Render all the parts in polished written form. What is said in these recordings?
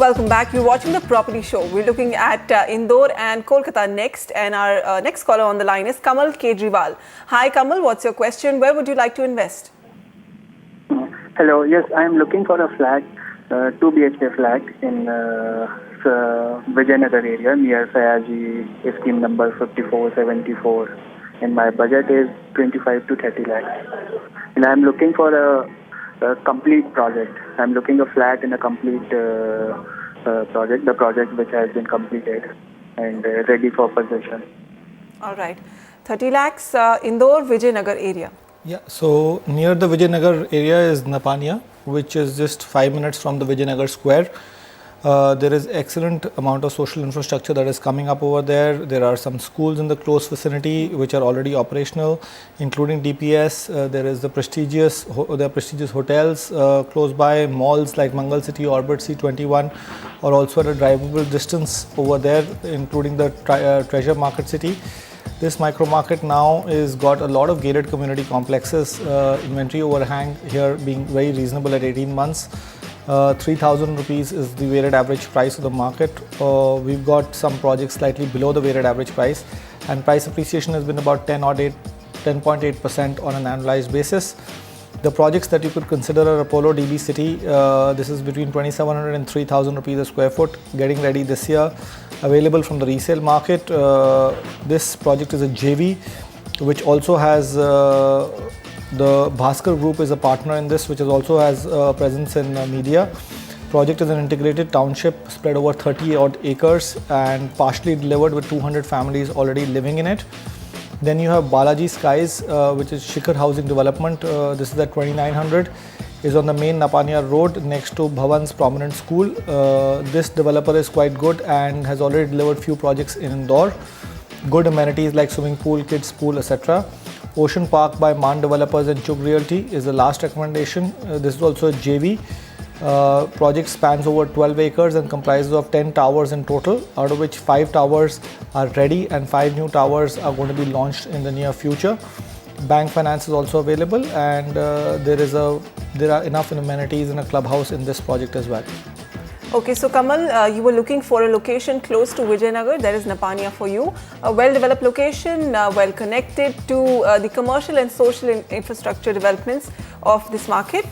Welcome back. You're watching the Property Show. We're looking at Indore and Kolkata next, and our next caller on the line is Kamal Kejriwal. Hi Kamal, what's your question? Where would you like to invest? Hello, yes, I am looking for a flat, 2 BHK flat in Vijayanagar area near Sayaji, scheme number 5474. And my budget is 25 to 30 lakhs. And I am looking for a complete project. I am looking a flat in a complete project, the project which has been completed and ready for possession. All right. 30 lakhs, Indore, Vijayanagar area. Yeah, so near the Vijayanagar area is Napania, which is just 5 minutes from the Vijayanagar square. There is excellent amount of social infrastructure that is coming up over there. There are some schools in the close vicinity which are already operational, including DPS. There is the prestigious hotels close by. Malls like Mangal City, Orbit C21 are also at a drivable distance over there, including the Treasure Market City. This micro market now is got a lot of gated community complexes, inventory overhang here being very reasonable at 18 months. 3,000 rupees is the weighted average price of the market. We've got some projects slightly below the weighted average price, and price appreciation has been about 10.8% on an annualized basis. The projects that you could consider are Apollo DB City. This is between 2,700 and 3,000 rupees a square foot, getting ready this year, available from the resale market. This project is a JV, which also has the Bhaskar Group is a partner in this, which also has presence in media. Project is an integrated township spread over 30 odd acres and partially delivered with 200 families already living in it. Then you have Balaji Skies, which is Shikhar Housing Development. This is at 2900, is on the main Napania Road next to Bhavan's prominent school. This developer is quite good and has already delivered few projects in Indore. Good amenities like swimming pool, kids pool, etc. Ocean Park by Man Developers and Chug Realty is the last recommendation. This is also a JV. Project spans over 12 acres and comprises of 10 towers in total, out of which 5 towers are ready and 5 new towers are going to be launched in the near future. Bank finance is also available, and there are enough amenities in a clubhouse in this project as well. Okay, so Kamal, you were looking for a location close to Vijayanagar. There is Napania for you. A well-developed location, well connected to the commercial and social infrastructure developments of this market.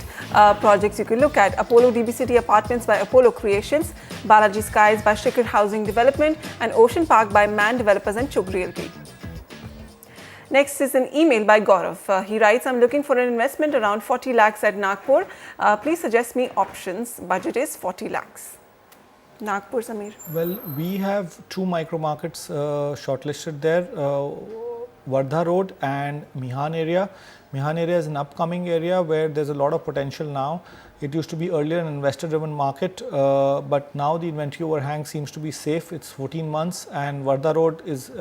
Projects you can look at: Apollo DB City Apartments by Apollo Creations, Balaji Skies by Shikhar Housing Development, and Ocean Park by Man Developers and Chug Realty. Next is an email by Gaurav. He writes, I'm looking for an investment around 40 lakhs at Nagpur. Please suggest me options. Budget is 40 lakhs. Nagpur, Samir. Well, we have 2 micro markets shortlisted there, Wardha Road and Mihan area. Mihan area is an upcoming area where there's a lot of potential now. It used to be earlier an investor-driven market, but now the inventory overhang seems to be safe. It's 14 months, and Wardha Road is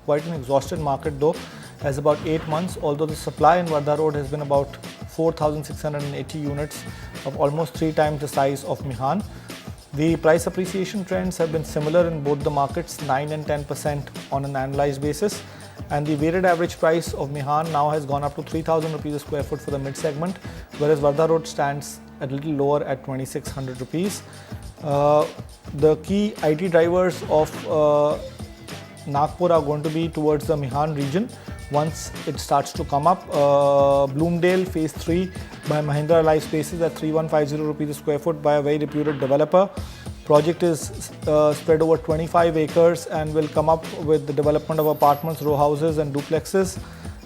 quite an exhausted market though, has about 8 months, although the supply in Wardha Road has been about 4,680 units, of almost 3 times the size of Mihan. The price appreciation trends have been similar in both the markets, 9 and 10% on an annualized basis. And the weighted average price of Mihan now has gone up to 3,000 rupees a square foot for the mid segment, whereas Wardha Road stands a little lower at 2,600 rupees. The key IT drivers of Nagpur are going to be towards the Mihan region once it starts to come up. Bloomdale Phase 3 by Mahindra Life Spaces at 3,150 rupees a square foot by a very reputed developer. Project is spread over 25 acres and will come up with the development of apartments, row houses and duplexes.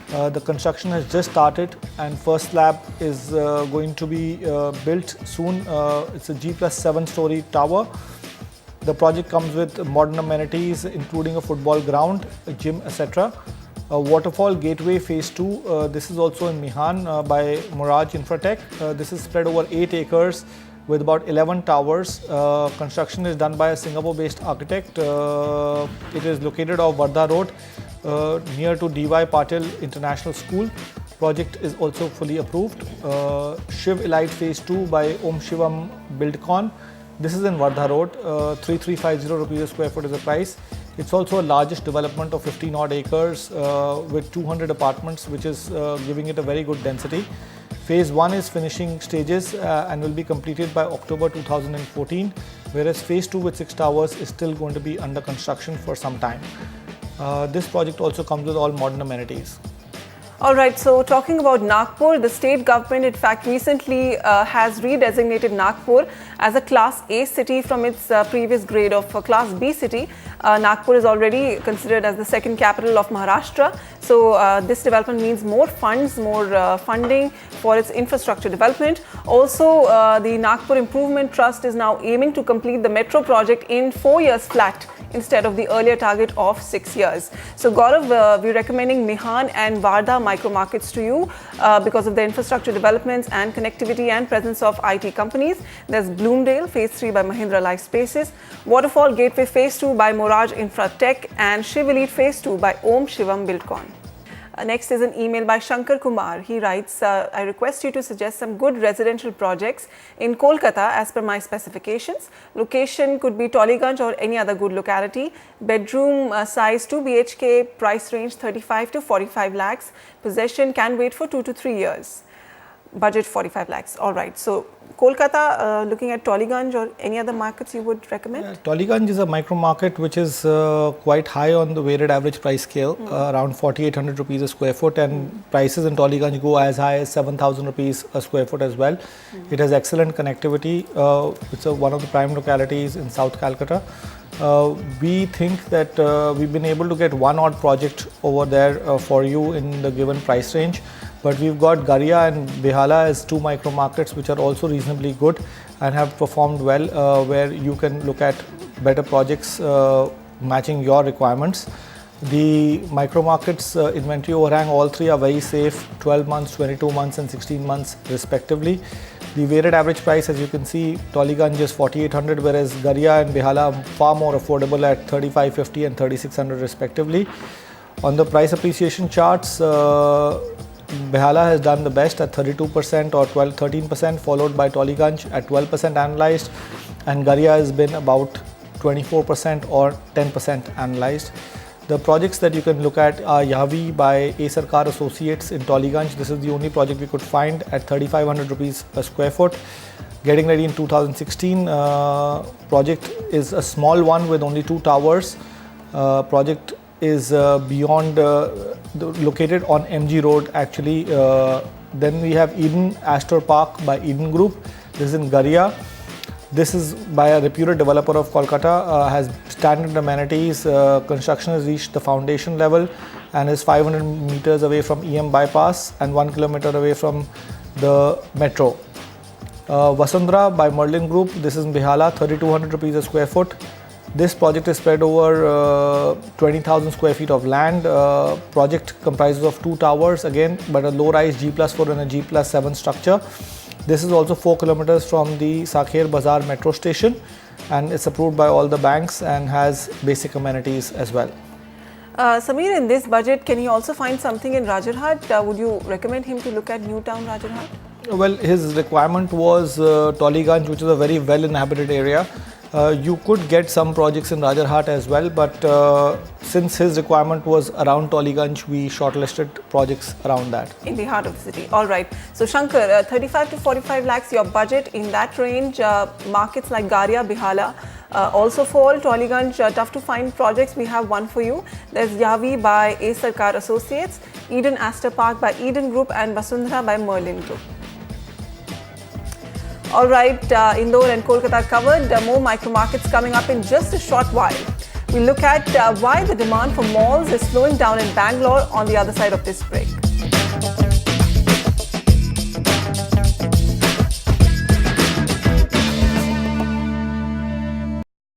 The construction has just started and first slab is going to be built soon. It's a G+7 story tower. The project comes with modern amenities including a football ground, a gym, etc. Waterfall Gateway Phase 2, this is also in Mihan by Muraj Infratech. This is spread over 8 acres with about 11 towers. Construction is done by a Singapore-based architect. It is located off Wardha Road near to D.Y. Patil International School. Project is also fully approved. Shiv Elite Phase 2 by Om Shivam Buildcon. This is in Wardha Road. 3,350 rupees a square foot is the price. It's also a largest development of 15 odd acres with 200 apartments, which is giving it a very good density. Phase 1 is finishing stages and will be completed by October 2014, whereas Phase 2 with 6 towers is still going to be under construction for some time. This project also comes with all modern amenities. All right, so talking about Nagpur, the state government in fact recently has redesignated Nagpur as a Class A city from its previous grade of Class B city. Nagpur is already considered as the second capital of Maharashtra. So this development means more funds, more funding for its infrastructure development. Also, the Nagpur Improvement Trust is now aiming to complete the metro project in 4 years flat instead of the earlier target of 6 years. So Gaurav, we're recommending Mihan and Wardha micro markets to you because of the infrastructure developments and connectivity and presence of IT companies. There's Bloomdale Phase 3 by Mahindra Life Spaces, Waterfall Gateway Phase 2 by Moraj Infratech, and Shiv Elite Phase 2 by Om Shivam Buildcon. Next is an email by Shankar Kumar. He writes, I request you to suggest some good residential projects in Kolkata as per my specifications. Location could be Tollygunge or any other good locality. Bedroom size 2 BHK, price range 35 to 45 lakhs. Possession can wait for 2 to 3 years. Budget 45 lakhs. All right. So Kolkata, looking at Tollygunge or any other markets you would recommend? Tollygunge is a micro market which is quite high on the weighted average price scale, around 4,800 rupees a square foot, and prices in Tollygunge go as high as 7,000 rupees a square foot as well. It has excellent connectivity. It's one of the prime localities in South Calcutta. We think that we've been able to get one odd project over there for you in the given price range. But we've got Garia and Behala as two micro markets which are also reasonably good and have performed well, where you can look at better projects matching your requirements. The micro markets inventory overhang, all three are very safe, 12 months, 22 months and 16 months respectively. The weighted average price, as you can see, Tollygunge is 4,800, whereas Garia and Behala are far more affordable at 3,550 and 3,600 respectively. On the price appreciation charts, Behala has done the best at 32% or 13%, followed by Tollygunge at 12% annualized, and Garia has been about 24% or 10% annualized. The projects that you can look at are Yavi by A Sarkar Associates in Tollygunge. This is the only project we could find at 3,500 rupees per square foot. Getting ready in 2016. Project is a small one with only 2 towers. Project is located on MG Road actually. Then we have Eden Astor Park by Eden Group. This is in Garia. This is by a reputed developer of Kolkata, has standard amenities. Construction has reached the foundation level and is 500 meters away from EM bypass and 1 kilometer away from the metro. Vasundhara by Merlin Group. This is in Behala, 3,200 rupees a square foot. This project is spread over 20,000 square feet of land. Project comprises of 2 towers again, but a low-rise G+4 and a G+7 structure. This is also 4 kilometers from the Sakher Bazaar metro station, and it's approved by all the banks and has basic amenities as well. Samir, in this budget, can he also find something in Rajarhat? Would you recommend him to look at New Town Rajarhat? Well, his requirement was Tollygunge, which is a very well-inhabited area. You could get some projects in Rajarhat as well, but since his requirement was around Tollygunge, we shortlisted projects around that. In the heart of the city. All right. So Shankar, 35 to 45 lakhs, your budget in that range. Markets like Garia, Behala also fall. Tollygunge, tough to find projects. We have one for you. There's Yavi by A Sarkar Associates, Eden Astor Park by Eden Group, and Vasundhara by Merlin Group. All right, Indore and Kolkata covered. More micro markets coming up in just a short while. We'll look at why the demand for malls is slowing down in Bangalore on the other side of this break.